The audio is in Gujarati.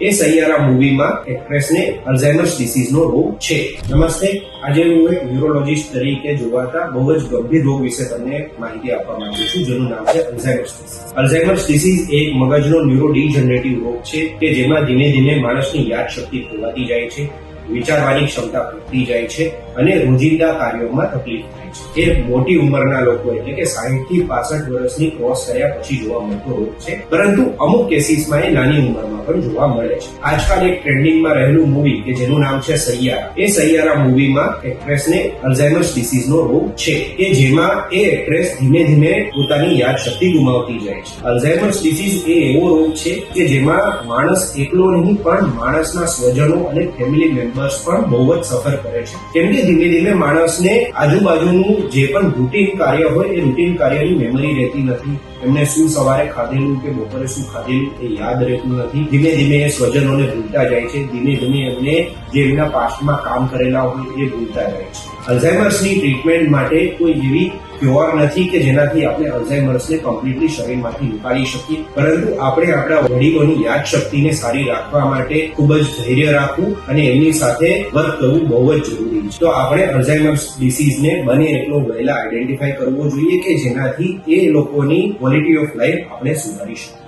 એ સૈયારા મૂવીમાં એક્ટ્રેસને અલ્ઝાઇમર્સ ડિસીઝનો રોગ છે. નમસ્તે, આજે હું એક ન્યુરોલોજીસ્ટ તરીકે જોવાતા બહુ જ ગંભીર રોગ વિશે તમને માહિતી આપવા માંગુ છું, જેનું નામ છે અલ્ઝાઇમર્સ ડિસીઝ. અલ્ઝાઇમર્સ ડિસીઝ એક મગજનો ન્યુરોડીજનરેટિવ રોગ છે કે જેમાં ધીમે ધીમે માણસની યાદશક્તિ ખોવાતી જાય છે, વિચારવાની ક્ષમતા ઘટતી જાય છે અને રોજિંદા કાર્યોમાં તકલીફ થાય છે. એ મોટી ઉંમરના લોકો એટલે કે 60 થી 65 વર્ષની ક્રોસ કર્યા પછી જોવા મળતો રોગ છે, પરંતુ અમુક કેસીસમાં એ નાની ઉંમરમાં પણ જોવા મળે છે. આજકાલ એક ટ્રેન્ડિંગમાં રહેલું મૂવી કે જેનું નામ છે સૈયારા, એ સૈયારા મૂવીમાં એક્ટ્રેસને અલ્ઝાઇમર્સ ડિસીઝનો રોગ છે કે જેમાં એ એક્ટ્રેસ ધીમે ધીમે પોતાની યાદશક્તિ ગુમાવતી જાય છે. અલ્ઝાઇમર્સ ડિસીઝ એ એવો રોગ છે કે જેમાં માણસ એકલો નહીં પણ માણસના સ્વજનો અને ફેમિલી મેમ્બર્સ પણ બહુ જ સફર કરે છે, કેમ કે ધીમે ધીમે માણસને આજુબાજુનું જે પણ રૂટીન કાર્ય હોય એ રૂટીન કાર્યની મેમરી રહેતી નથી. એમને શું સવારે ખાધેલું કે બપોરે શું ખાધેલું એ યાદ રહેતું નથી. ધીમે ધીમે એ સ્વજનોને ભૂલતા જાય છે. ધીમે ધીમે એમને જે એમના પાસ્ટમાં કામ કરેલા હોય એ ભૂલતા જાય છે. અલ્ઝાઇમર્સની ટ્રીટમેન્ટ માટે કોઈ એવી ક્યોર નથી કે જેનાથી આપણે અલ્ઝાઇમર્સને કમ્પ્લીટલી શરીરમાંથી નીકાળી શકીએ, પરંતુ આપણે આપણા વડીલોની યાદશક્તિને સારી રાખવા માટે ખૂબ જ ધૈર્ય રાખવું અને એમની સાથે વર્ક કરવું બહુ જ જરૂરી છે. તો આપણે અલ્ઝાઇમર્સ ડિસીઝને બને એટલો વહેલા આઈડેન્ટિફાઈ કરવો જોઈએ કે જેનાથી એ લોકોની ક્વોલિટી ઓફ લાઈફ આપણે સુધારી શકીએ.